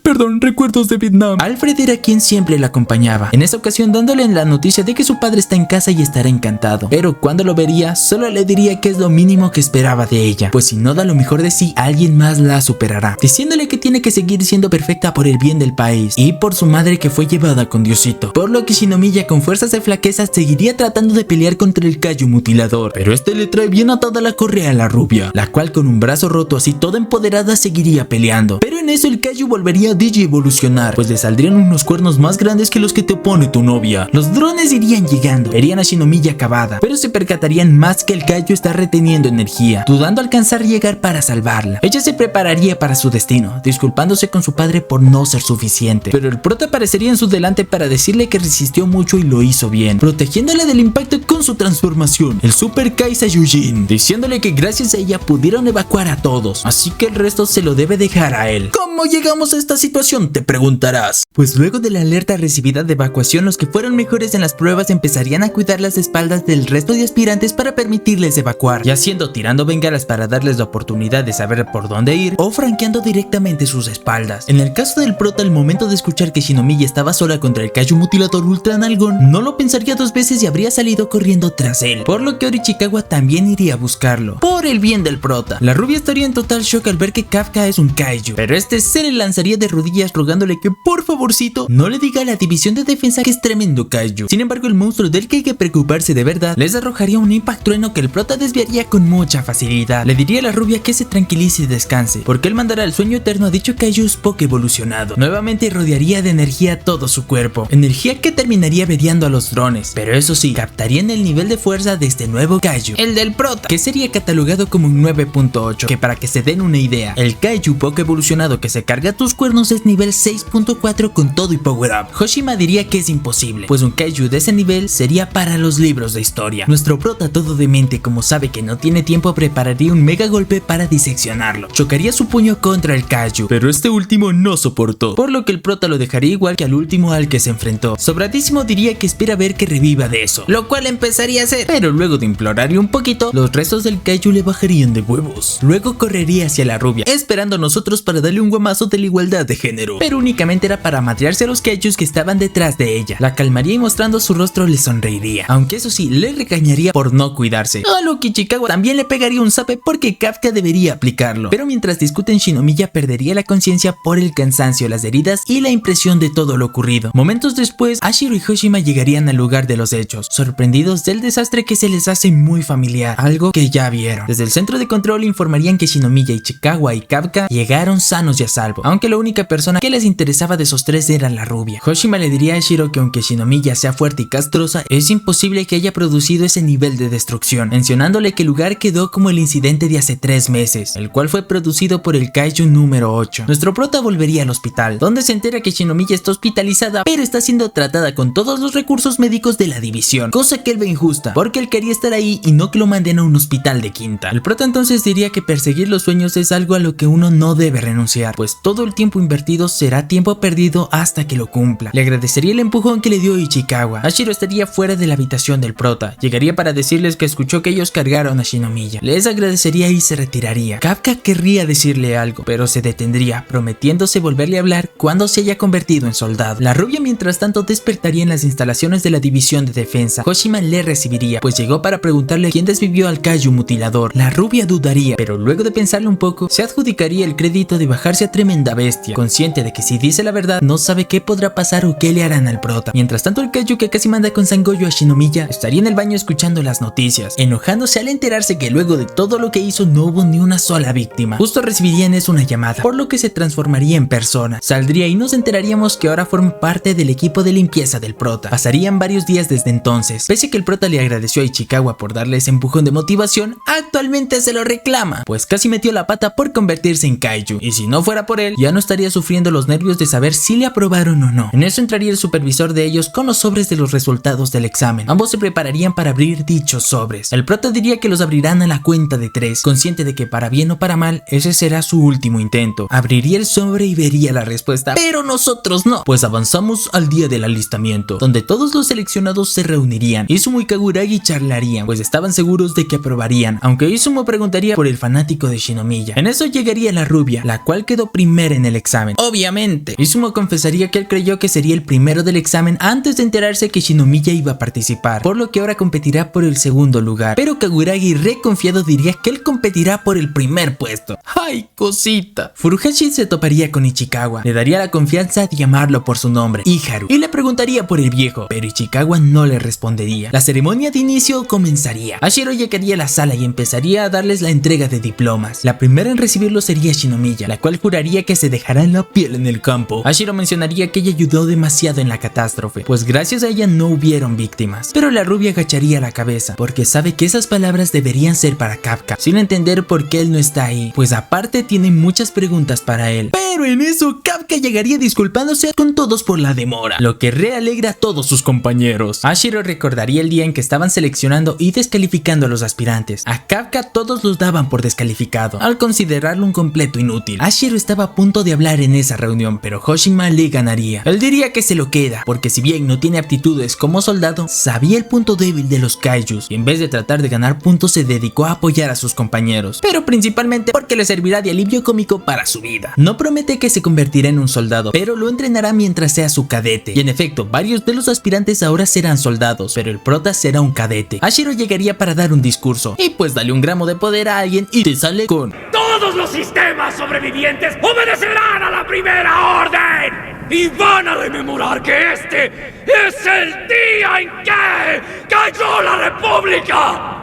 Perdón, recuerdos de Vietnam. Alfred era quien siempre la acompañaba, en esa ocasión dándole la noticia de que su padre está en casa y estará encantado, pero cuando lo vería solo le diría que es lo mínimo que esperaba de ella, pues si no da lo mejor de sí, alguien más la superará, diciéndole que tiene que seguir siendo perfecta por el bien del país y por su madre que fue llevada con Diosito, por lo que Shinomiya con fuerzas de flaqueza seguiría tratando de pelear contra el kaiju mutilador, pero este le trae bien atada la correa a la rubia, la cual con un brazo roto así toda empoderada seguiría peleando, pero en eso el kaiju volvería a digievolucionar, pues le saldrían unos cuernos más grandes que los que te pone tu novia. Los drones irían llegando, verían a Shinomiya acabada, pero se percatarían más que el kaiju está reteniendo energía, dudando alcanzar llegar para salvarla. Ella se prepararía para su destino, disculpándose con su padre por no ser suficiente, pero el prota aparecería en su delante para decirle que resistió mucho y lo hizo bien, protegiéndola del impacto con su transformación, el Super Kai Saiyujin, diciéndole que gracias a ella pudieron evacuar a todos, así que el resto se lo debe dejar a él. ¿Cómo llegamos a esta situación?, te preguntarás. Pues luego de la alerta recibida de evacuación, los que fueron mejores en las pruebas empezarían a cuidar las espaldas del resto de aspirantes para permitirles evacuar, ya siendo tirando bengalas para darles la oportunidad de saber por dónde ir o franqueando directamente sus espaldas. En el caso del prota, al momento de escuchar que Shinomiya estaba sola contra el kaiju mutilador Ultra Nalgón, no lo pensaría dos veces y habría salido corriendo tras él, por lo que Orichikawa también iría a buscarlo, por el bien del prota. La rubia estaría en total shock al ver que Kafka es un kaiju, pero este se le lanzaría de rodillas rogándole que por favorcito no le diga a la división de defensa que es tremendo kaiju. Sin embargo, el monstruo del que hay que preocuparse de verdad les arrojaría un impact trueno que el prota desviaría con mucha facilidad. Le diría a la rubia que se tranquilice y descanse, porque él mandará al sueño eterno a dicho kaiju poco evolucionado. Nuevamente rodearía de energía todo su cuerpo, energía que terminaría averiando a los drones, pero eso sí, captarían el nivel de fuerza de este nuevo kaiju, el del prota, que sería catalogado como un 9.8, que para que se den una idea, el kaiju poco evolucionado que se carga tus cuernos es nivel 6.4 con todo y power up. Hoshima diría que es imposible, pues un kaiju de ese nivel sería para los libros de historia. Nuestro prota, todo demente como sabe que no tiene tiempo, prepararía un mega golpe para diseccionarlo, chocaría su puño contra el kaiju, pero este último no soportó, por lo que el prota lo dejaría igual que al último al que se enfrentó. Sobradísimo diría que espera ver que reviva de eso, lo cual empezaría a hacer, pero luego de implorarle un poquito, los restos del kaiju le bajarían de huevos. Luego correría hacia la rubia, esperando a nosotros para darle un guamazo de la igualdad de género, pero únicamente era para madrearse a los kaijus que estaban detrás de ella. La calmaría y mostrando su rostro le sonreiría, aunque eso sí, le regañaría por no cuidarse, a lo que Chicago también le pegaría un zape porque Kafka debería aplicarlo. Pero mientras discuten, Shinomiya perdería la conciencia por el cansancio, las heridas y la impresión de todo lo ocurrido. Momentos después, Hashiro y Hoshima llegarían al lugar de los hechos, sorprendidos del desastre que se les hace muy familiar, algo que ya vieron. Desde el centro de control informarían que Shinomiya y Chikawa y Kafka llegaron sanos y a salvo, aunque la única persona que les interesaba de sostener tres era la rubia. Hoshima le diría a Ashiro que aunque Shinomiya sea fuerte y castrosa, es imposible que haya producido ese nivel de destrucción, mencionándole que el lugar quedó como el incidente de hace 3 meses, el cual fue producido por el Kaiju número 8. Nuestro prota volvería al hospital, donde se entera que Shinomiya está hospitalizada, pero está siendo tratada con todos los recursos médicos de la división, cosa que él ve injusta, porque él quería estar ahí y no que lo manden a un hospital de quinta. El prota entonces diría que perseguir los sueños es algo a lo que uno no debe renunciar, pues todo el tiempo invertido será tiempo perdido hasta que lo cumpla. Le agradecería el empujón que le dio Ichikawa. Ashiro estaría fuera de la habitación del prota, llegaría para decirles que escuchó que ellos cargaron a Shinomiya, les agradecería y se retiraría. Kafka querría decirle algo, pero se detendría, prometiéndose volverle a hablar cuando se haya convertido en soldado. La rubia mientras tanto despertaría en las instalaciones de la división de defensa. Hoshima le recibiría, pues llegó para preguntarle quién desvivió al Kaiju mutilador. La rubia dudaría, pero luego de pensarlo un poco, se adjudicaría el crédito de bajarse a tremenda bestia, consciente de que si dice la verdad, no sabe qué podrá pasar o qué le harán al prota. Mientras tanto, el Kaiju que casi manda con Sangoyo a Shinomiya estaría en el baño escuchando las noticias, enojándose al enterarse que luego de todo lo que hizo no hubo ni una sola víctima. Justo recibiría en eso una llamada, por lo que se transformaría en persona. Saldría y nos enteraríamos que ahora forma parte del equipo de limpieza del prota. Pasarían varios días desde entonces. Pese a que el prota le agradeció a Ichikawa por darle ese empujón de motivación, actualmente se lo reclama, pues casi metió la pata por convertirse en Kaiju, y si no fuera por él, ya no estaría sufriendo los nervios de saber si le aprobaron o no. En eso entraría el supervisor de ellos con los sobres de los resultados del examen. Ambos se prepararían para abrir dichos sobres. El prota diría que los abrirán a la cuenta de 3, consciente de que para bien o para mal, ese será su último intento. Abriría el sobre y vería la respuesta, pero nosotros no, pues avanzamos al día del alistamiento, donde todos los seleccionados se reunirían. Izumo y Kaguragi charlarían, pues estaban seguros de que aprobarían, aunque Izumo preguntaría por el fanático de Shinomiya. En eso llegaría la rubia, la cual quedó primera en el examen. Obviamente, Izumo confesaría que él creyó que sería el primero del examen antes de enterarse que Shinomiya iba a participar, por lo que ahora competirá por el segundo lugar, pero Kaguragi reconfiado diría que él competirá por el primer puesto. ¡Ay, cosita! Furuhashi se toparía con Ichikawa, le daría la confianza de llamarlo por su nombre, Iharu, y le preguntaría por el viejo, pero Ichikawa no le respondería. La ceremonia de inicio comenzaría. Ashiro llegaría a la sala y empezaría a darles la entrega de diplomas. La primera en recibirlo sería Shinomiya, la cual juraría que se dejará la piel en el campo. Ashiro mencionaría que ella ayudó demasiado en la catástrofe, pues gracias a ella no hubieron víctimas. Pero la rubia agacharía la cabeza, porque sabe que esas palabras deberían ser para Kafka, sin entender por qué él no está ahí, pues aparte tiene muchas preguntas para él. Pero en eso Kafka llegaría disculpándose con todos por la demora, lo que realegra a todos sus compañeros. Ashiro recordaría el día en que estaban seleccionando y descalificando a los aspirantes. A Kafka todos los daban por descalificado, al considerarlo un completo inútil. Ashiro estaba a punto de hablar en esa reunión, pero Hoshima le ganaría. Él diría que se lo queda, porque si bien no tiene aptitudes como soldado, sabía el punto débil de los kaijus, y en vez de tratar de ganar puntos se dedicó a apoyar a sus compañeros, pero principalmente porque le servirá de alivio cómico para su vida. No promete que se convertirá en un soldado, pero lo entrenará mientras sea su cadete, y en efecto, varios de los aspirantes ahora serán soldados, pero el prota será un cadete. Ashiro llegaría para dar un discurso, y pues dale un gramo de poder a alguien y te sale con: Todos los sistemas sobrevivientes obedecerán a la primera orden. Y van a rememorar que este es el día en que cayó la República.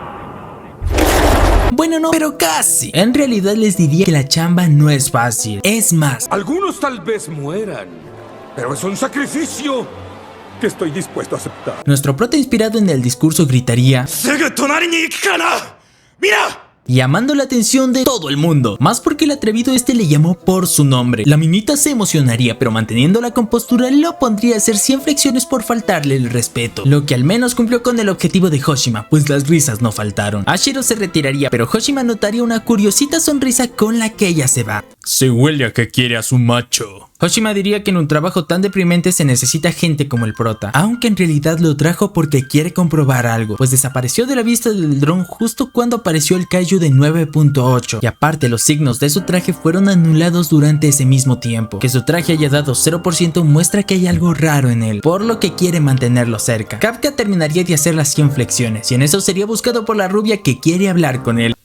Bueno, no, pero casi. En realidad les diría que la chamba no es fácil. Es más, Algunos tal vez mueran, pero es un sacrificio que estoy dispuesto a aceptar. nuestro prota inspirado en el discurso gritaría, ¡Mira! llamando la atención de todo el mundo, más porque el atrevido le llamó por su nombre. La minita se emocionaría, pero manteniendo la compostura lo pondría a hacer 100 flexiones por faltarle el respeto, lo que al menos cumplió con el objetivo de Hoshima, pues las risas no faltaron. Ashiro se retiraría, pero Hoshima notaría una curiosita sonrisa con la que ella se va. Se huele a que quiere a su macho. Hoshima diría que en un trabajo tan deprimente se necesita gente como el prota, aunque en realidad lo trajo porque quiere comprobar algo, pues desapareció de la vista del dron justo cuando apareció el Kaiju de 9.8, y aparte los signos de su traje fueron anulados durante ese mismo tiempo. Que su traje haya dado 0% muestra que hay algo raro en él, por lo que quiere mantenerlo cerca. Kafka terminaría de hacer las 100 flexiones, y en eso sería buscado por la rubia que quiere hablar con él.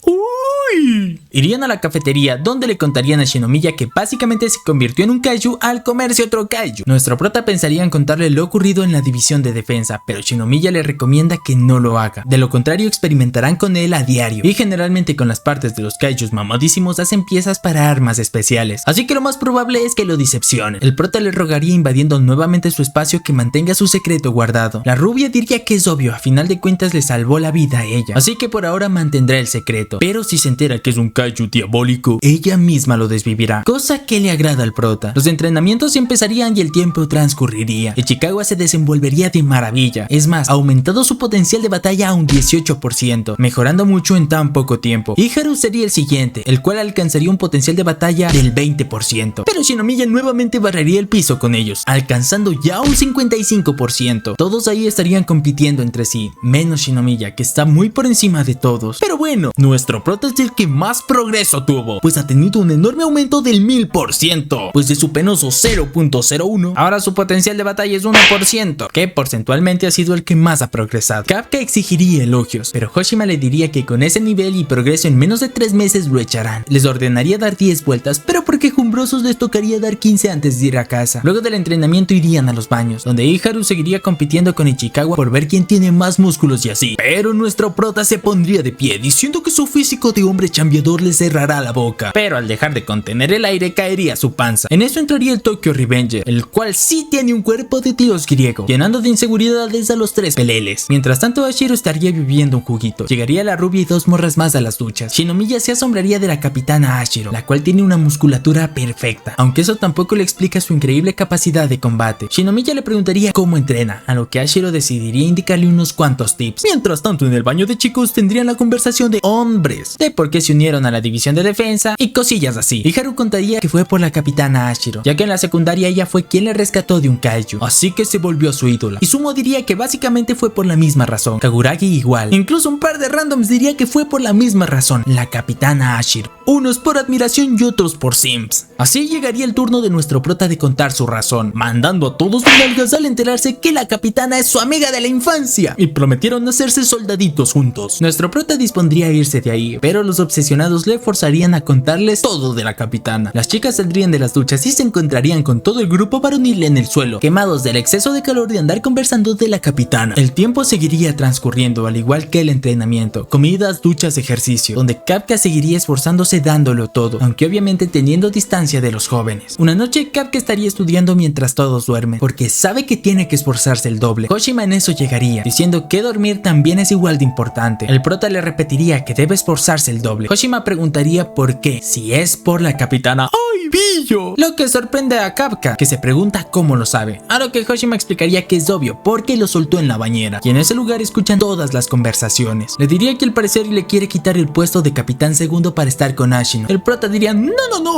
¡Uy! Irían a la cafetería donde le contarían a Shinomiya que básicamente se convirtió en un kaiju al comerse otro kaiju. Nuestro prota pensaría en contarle lo ocurrido en la división de defensa, pero Shinomiya le recomienda que no lo haga. De lo contrario experimentarán con él a diario y generalmente con las partes de los kaijus mamadísimos hacen piezas para armas especiales, así que lo más probable es que lo decepcione. El prota le rogaría invadiendo nuevamente su espacio que mantenga su secreto guardado. La rubia diría que es obvio, a final de cuentas le salvó la vida a ella, así que por ahora mantendrá el secreto, pero si se entera que es un kaiju diabólico, ella misma lo desvivirá, cosa que le agrada al prota. Los entrenamientos empezarían y el tiempo transcurriría. Ichikawa se desenvolvería de maravilla, es más, ha aumentado su potencial de batalla a un 18%, mejorando mucho en tan poco tiempo. Iharu sería el siguiente, el cual alcanzaría un potencial de batalla del 20%, pero Shinomiya nuevamente barrería el piso con ellos, alcanzando ya un 55%. Todos ahí estarían compitiendo entre sí, menos Shinomiya, que está muy por encima de todos. Pero bueno, nuestro prota es el que más progreso tuvo, pues ha tenido un enorme aumento del 1000%, pues de su penoso 0.01, ahora su potencial de batalla es 1%, que porcentualmente ha sido el que más ha progresado. Kafka exigiría elogios, pero Hoshima le diría que con ese nivel y progreso en menos de 3 meses lo echarán. Les ordenaría dar 10 vueltas, pero por quejumbrosos les tocaría dar 15 antes de ir a casa. Luego del entrenamiento irían a los baños, donde Iharu seguiría compitiendo con Ichikawa por ver quién tiene más músculos y así. Pero nuestro prota se pondría de pie, diciendo que su físico de hombre chambeador le cerrará la boca, pero al dejar de contener el aire caería su panza. En eso entraría el Tokyo Revenger, el cual sí tiene un cuerpo de dios griego, llenando de inseguridades a los 3 peleles. Mientras tanto Ashiro estaría viviendo un juguito. Llegaría la rubia y 2 morras más a las duchas. Shinomiya se asombraría de la capitana Ashiro, la cual tiene una musculatura perfecta, aunque eso tampoco le explica su increíble capacidad de combate. Shinomiya le preguntaría cómo entrena, a lo que Ashiro decidiría indicarle unos cuantos tips. Mientras tanto en el baño de chicos tendrían la conversación de hombres, de por qué se unieron a la división de defensa y cosillas así. Iharu contaría que fue por la capitana Ashiro, ya que en la secundaria ella fue quien le rescató de un kaiju, así que se volvió su ídola. Y Sumo diría que básicamente fue por la misma razón. Kaguragi igual. Incluso un par de randoms diría que fue por la misma razón, la capitana Ashiro. Unos por admiración y otros por simps. Así llegaría el turno de nuestro prota de contar su razón, mandando a todos de nalgas al enterarse que la capitana es su amiga de la infancia y prometieron hacerse soldaditos juntos. Nuestro prota dispondría a irse de ahí, pero los obsesionados le forzarían a contarles todo de la capitana. Las chicas saldrían de las duchas y se encontrarían con todo el grupo varonil en el suelo, quemados del exceso de calor de andar conversando de la capitana. El tiempo seguiría transcurriendo, al igual que el entrenamiento, comidas, duchas, ejercicio, donde Kafka seguiría esforzándose dándolo todo, aunque obviamente teniendo distancia de los jóvenes. Una noche Kafka estaría estudiando mientras todos duermen, porque sabe que tiene que esforzarse el doble. Hoshima en eso llegaría, diciendo que dormir también es igual de importante. El prota le repetiría que debe esforzarse el doble. Hoshima preguntaría por qué, si es por la capitana ¡ay, pillo! Lo que sorprende a Kafka, que se pregunta cómo lo sabe, a lo que Hoshima explicaría que es obvio, porque lo soltó en la bañera, y en ese lugar escuchan todas las conversaciones. Le diría que al parecer le quiere quitar el puesto de capitán segundo para estar con Ashino. El prota diría, no,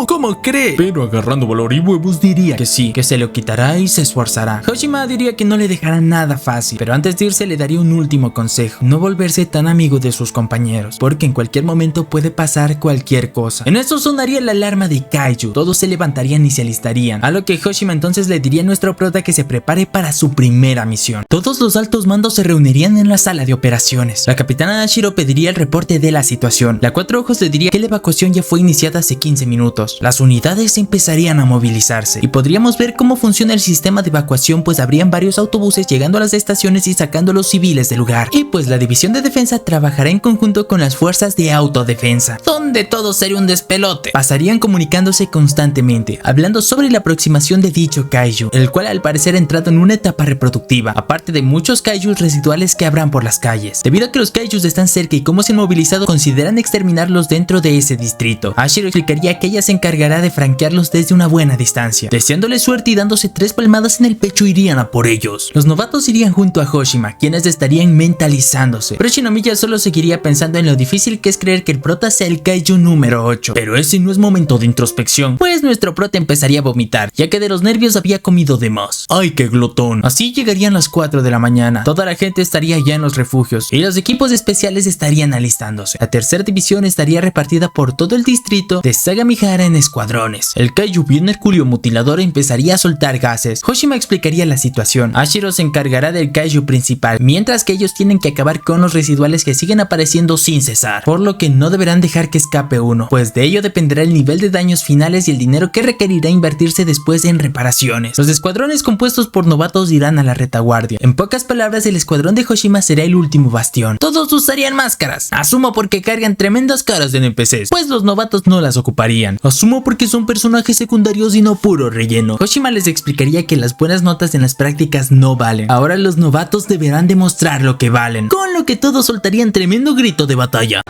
¿cómo cree? Pero agarrando valor y huevos Diría que sí, que se lo quitará y se esforzará. Hoshima diría que no le dejará nada fácil, pero antes de irse le daría un último consejo: no volverse tan amigo de sus compañeros, porque en cualquier momento puede pasar cualquier cosa. En eso sonaría la alarma de kaiju, todos se levantarían y se alistarían, a lo que Hoshima entonces le diría a nuestro prota que se prepare para su primera misión. Todos los altos mandos se reunirían en la sala de operaciones. La capitana Ashiro pediría el reporte de la situación. La Cuatro Ojos le diría que la evacuación ya fue iniciada hace 15 minutos. Las unidades empezarían a movilizarse y podríamos ver cómo funciona el sistema de evacuación, pues habrían varios autobuses llegando a las estaciones y sacando a los civiles del lugar. Y pues la división de defensa trabajará en conjunto con las fuerzas de autodefensa, donde todo sería un despelote. Pasarían comunicándose constantemente, hablando sobre la aproximación de dicho kaiju, el cual al parecer ha entrado en una etapa reproductiva, aparte de muchos kaijus residuales que habrán por las calles. Debido a que los kaijus están cerca y cómo se han movilizado, consideran exterminarlos dentro de ese distrito. Ashiro explicaría que ella se encargará de franquearlos desde una buena distancia. Deseándole suerte y dándose 3 palmadas en el pecho irían a por ellos. Los novatos irían junto a Hoshima, quienes estarían mentalizándose, pero Shinomiya solo seguiría pensando en lo difícil que es creer que el prota sea el kaiju número 8. Pero ese no es momento de introspección, pues nuestro prota empezaría a vomitar, ya que de los nervios había comido de más. ¡Ay, qué glotón! Así llegarían las 4 de la mañana. Toda la gente estaría ya en los refugios y los equipos especiales estarían alistándose. La tercera división estaría repartida por todo el distrito de Sagamihara en escuadrones. El kaiju bien hercúleo mutilador empezaría a soltar gases. Hoshima explicaría la situación. Ashiro se encargará del kaiju principal, mientras que ellos tienen que acabar con los residuales que siguen apareciendo sin cesar, por lo que no no deberán dejar que escape uno, pues de ello dependerá el nivel de daños finales y el dinero que requerirá invertirse después en reparaciones. Los escuadrones compuestos por novatos irán a la retaguardia. En pocas palabras, el escuadrón de Hoshima será el último bastión. Todos usarían máscaras. Asumo porque cargan tremendas caras de NPCs, pues los novatos no las ocuparían. Asumo porque son personajes secundarios y no puro relleno. Hoshima les explicaría que las buenas notas en las prácticas no valen. Ahora los novatos deberán demostrar lo que valen, con lo que todos soltarían tremendo grito de batalla.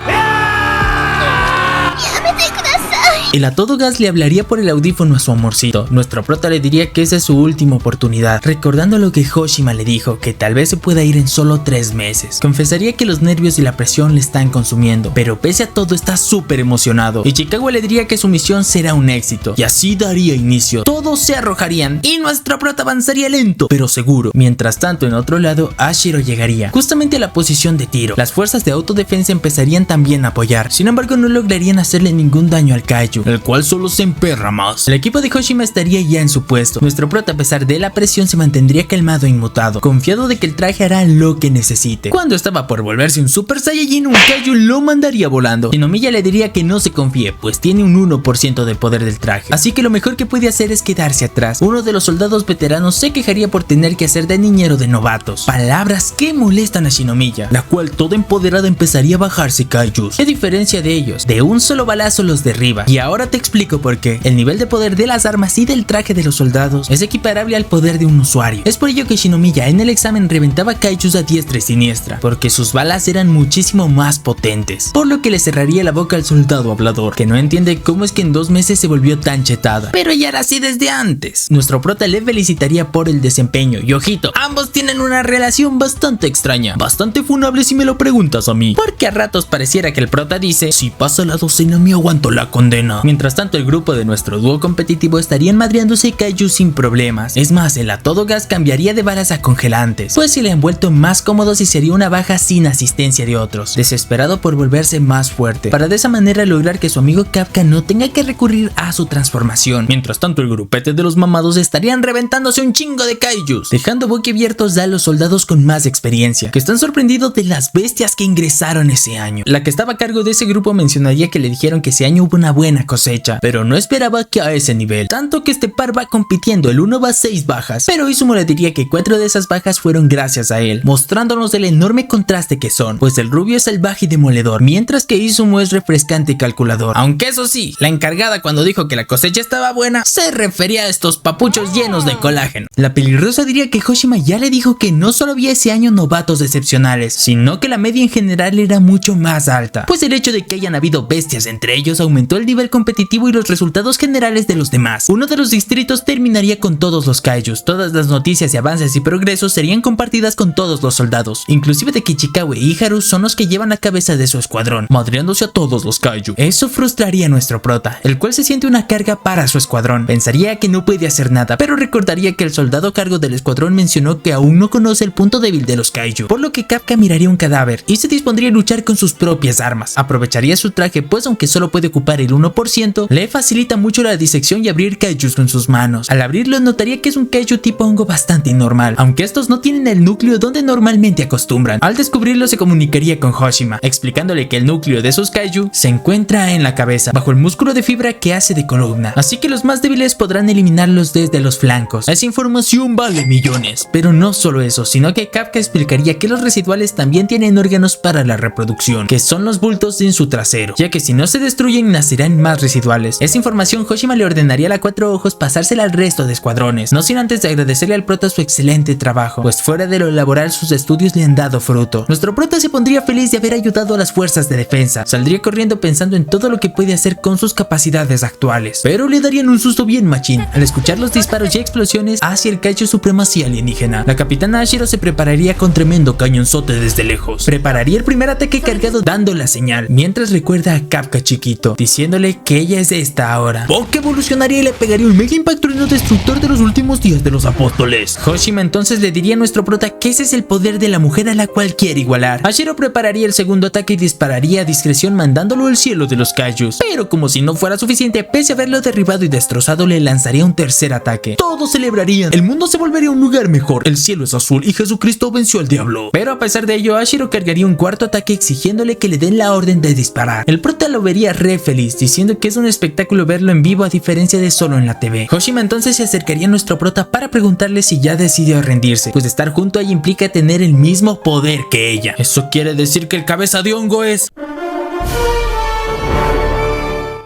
El a todo gas le hablaría por el audífono a su amorcito. Nuestro prota le diría que esa es su última oportunidad, recordando lo que Hoshima le dijo, que tal vez se pueda ir en solo 3 meses. Confesaría que los nervios y la presión le están consumiendo, pero pese a todo está súper emocionado. Y Chicago le diría que su misión será un éxito, y así daría inicio. Todos se arrojarían, y nuestro prota avanzaría lento, pero seguro. Mientras tanto, en otro lado, Ashiro llegaría, justamente a la posición de tiro. Las fuerzas de autodefensa empezarían también a apoyar, sin embargo no lograrían hacerle ningún daño al kaiju, el cual solo se emperra más. El equipo de Hoshima estaría ya en su puesto. Nuestro prota, a pesar de la presión, se mantendría calmado e inmutado, confiado de que el traje hará lo que necesite. Cuando estaba por volverse un Super Saiyajin, un kaiju lo mandaría volando. Shinomiya le diría que no se confíe, pues tiene un 1% del poder del traje, así que lo mejor que puede hacer es quedarse atrás. Uno de los soldados veteranos se quejaría por tener que hacer de niñero de novatos, palabras que molestan a Shinomiya, la cual toda empoderada empezaría a bajarse kaijus. ¿Qué diferencia de ellos? De un solo balazo los derriba. Y ahora te explico por qué. El nivel de poder de las armas y del traje de los soldados es equiparable al poder de un usuario. Es por ello que Shinomiya en el examen reventaba kaijus a diestra y siniestra, porque sus balas eran muchísimo más potentes, por lo que le cerraría la boca al soldado hablador, que no entiende cómo es que en 2 meses se volvió tan chetada, pero ya era así desde antes. Nuestro prota le felicitaría por el desempeño, y ojito, ambos tienen una relación bastante extraña, bastante funable si me lo preguntas a mí, porque a ratos pareciera que el prota dice: si pasa la docena me aguanto la condena. Mientras tanto, el grupo de nuestro dúo competitivo estarían madreándose kaiju sin problemas. Es más, el a todo gas cambiaría de balas a congelantes, pues se le han vuelto más cómodos y sería una baja sin asistencia de otros, desesperado por volverse más fuerte, para de esa manera lograr que su amigo Kafka no tenga que recurrir a su transformación. Mientras tanto, el grupete de los mamados estarían reventándose un chingo de kaijus, dejando boquiabiertos a los soldados con más experiencia, que están sorprendidos de las bestias que ingresaron ese año. La que estaba a cargo de ese grupo mencionaría que le dijeron que ese año hubo una buena cosecha, pero no esperaba que a ese nivel, tanto que este par va compitiendo, el uno va a 6 bajas, pero Izumo le diría que 4 de esas bajas fueron gracias a él, mostrándonos el enorme contraste que son, pues el rubio es salvaje y demoledor, mientras que Izumo es refrescante y calculador. Aunque eso sí, la encargada cuando dijo que la cosecha estaba buena, se refería a estos papuchos llenos de colágeno. La pelirrosa diría que Hoshima ya le dijo que no solo había ese año novatos excepcionales, sino que la media en general era mucho más alta, pues el hecho de que hayan habido bestias entre ellos aumentó el nivel competitivo y los resultados generales de los demás. Uno de los distritos terminaría con todos los kaijus, todas las noticias y avances y progresos serían compartidas con todos los soldados, inclusive de que Chikawe y Haru son los que llevan la cabeza de su escuadrón, madreándose a todos los kaiju. Eso frustraría a nuestro prota, el cual se siente una carga para su escuadrón. Pensaría que no puede hacer nada, pero recordaría que el soldado a cargo del escuadrón mencionó que aún no conoce el punto débil de los kaiju, por lo que Kafka miraría un cadáver y se dispondría a luchar con sus propias armas. Aprovecharía su traje, pues aunque solo puede ocupar el 1%, le facilita mucho la disección y abrir kaijus con sus manos. Al abrirlo notaría que es un kaiju tipo hongo bastante normal, aunque estos no tienen el núcleo donde normalmente acostumbran. Al descubrirlo se comunicaría con Hoshima, explicándole que el núcleo de sus kaiju se encuentra en la cabeza, bajo el músculo de fibra que hace de columna, así que los más débiles podrán eliminarlos desde los flancos. Esa información vale millones, pero no solo eso, sino que Kafka explicaría que los residuales también tienen órganos para la reproducción, que son los bultos en su trasero, ya que si no se destruyen nacerán más residuales. Esa información Hoshima le ordenaría a la Cuatro Ojos pasársela al resto de escuadrones, no sin antes de agradecerle al prota su excelente trabajo, pues fuera de lo laboral sus estudios le han dado fruto. Nuestro prota se pondría feliz de haber ayudado a las fuerzas de defensa, saldría corriendo pensando en todo lo que puede hacer con sus capacidades actuales, pero le darían un susto bien machín al escuchar los disparos y explosiones hacia el kaiju supremacía alienígena. La capitana Ashiro se prepararía con tremendo cañonzote desde lejos, prepararía el primer ataque cargado dando la señal, mientras recuerda a Kafka chiquito, diciéndole que ella es esta ahora. Poke evolucionaría y le pegaría un mega impacto destructor de los últimos días de los apóstoles. Hoshima entonces le diría a nuestro prota que ese es el poder de la mujer a la cual quiere igualar. Ashiro prepararía el segundo ataque y dispararía a discreción mandándolo al cielo de los kaijus, pero como si no fuera suficiente, pese a haberlo derribado y destrozado, le lanzaría un tercer ataque. Todos celebrarían, el mundo se volvería un lugar mejor, el cielo es azul y Jesucristo venció al diablo. Pero a pesar de ello, Hashiro cargaría un cuarto ataque exigiéndole que le den la orden de disparar. El prota lo vería re feliz, diciendo que es un espectáculo verlo en vivo a diferencia de solo en la TV. Hoshima entonces se acercaría a nuestro prota para preguntarle si ya decidió rendirse, pues estar junto a ella implica tener el mismo poder que ella. Eso quiere decir que el cabeza de hongo es...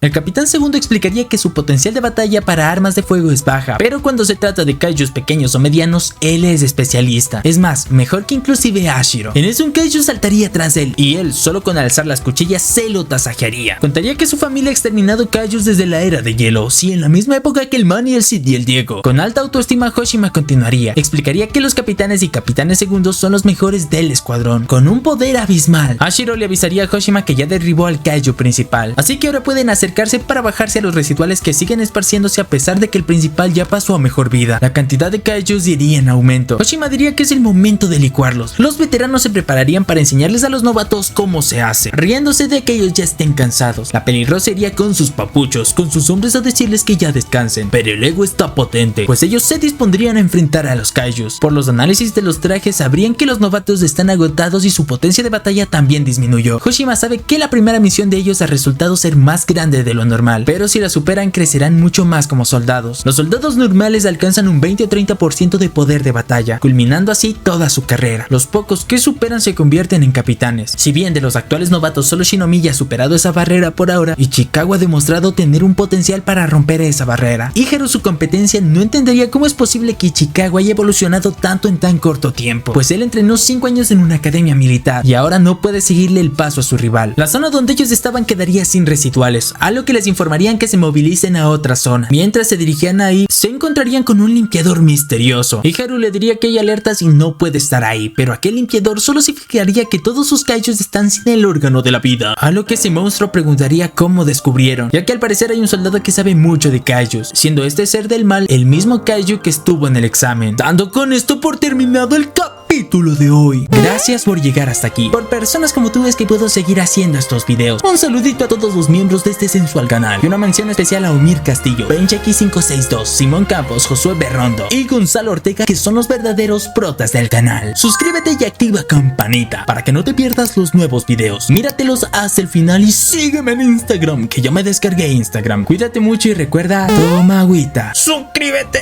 El Capitán Segundo explicaría que su potencial de batalla para armas de fuego es baja, pero cuando se trata de kaijus pequeños o medianos, él es especialista. Es más, mejor que inclusive Hashiro. En eso un kaiju saltaría tras él, y él, solo con alzar las cuchillas, se lo tasajearía. Contaría que su familia ha exterminado kaijus desde la era de hielo, sí, en la misma época que el Manny, el Sid y el Diego. Con alta autoestima, Hoshima continuaría. Explicaría que los capitanes y capitanes segundos son los mejores del escuadrón, con un poder abismal. Hashiro le avisaría a Hoshima que ya derribó al kaiju principal, así que ahora pueden acercarse para bajarse a los residuales que siguen esparciéndose a pesar de que el principal ya pasó a mejor vida. La cantidad de kaijus iría en aumento. Hoshima diría que es el momento de licuarlos. Los veteranos se prepararían para enseñarles a los novatos cómo se hace, riéndose de que ellos ya estén cansados. La pelirrosa iría con sus papuchos, con sus hombres a decirles que ya descansen, pero el ego está potente, pues ellos se dispondrían a enfrentar a los kaijus. Por los análisis de los trajes sabrían que los novatos están agotados y su potencia de batalla también disminuyó. Hoshima sabe que la primera misión de ellos ha resultado ser más grande de lo normal, pero si la superan crecerán mucho más como soldados. Los soldados normales alcanzan un 20 o 30% de poder de batalla, culminando así toda su carrera. Los pocos que superan se convierten en capitanes. Si bien de los actuales novatos solo Shinomiya ha superado esa barrera por ahora, Ichikawa ha demostrado tener un potencial para romper esa barrera. Iharu, su competencia, no entendería cómo es posible que Ichikawa haya evolucionado tanto en tan corto tiempo, pues él entrenó 5 años en una academia militar y ahora no puede seguirle el paso a su rival. La zona donde ellos estaban quedaría sin residuales, a lo que les informarían que se movilicen a otra zona. Mientras se dirigían ahí, se encontrarían con un limpiador misterioso. Iharu le diría que hay alertas y no puede estar ahí, pero aquel limpiador solo significaría que todos sus kaijus están sin el órgano de la vida, a lo que ese monstruo preguntaría cómo descubrieron, ya que al parecer hay un soldado que sabe mucho de kaijus, siendo este ser del mal el mismo kaiju que estuvo en el examen. Dando con esto por terminado el capítulo de hoy. Gracias por llegar hasta aquí. Por personas como tú es que puedo seguir haciendo estos videos. Un saludito a todos los miembros de este sensual canal y una mención especial a Omir Castillo, Benchaki562, Simón Campos, Josué Berrondo y Gonzalo Ortega, que son los verdaderos protas del canal. Suscríbete y activa campanita para que no te pierdas los nuevos videos. Míratelos hasta el final y sígueme en Instagram, que ya me descargué Instagram. Cuídate mucho y recuerda, toma agüita. Suscríbete.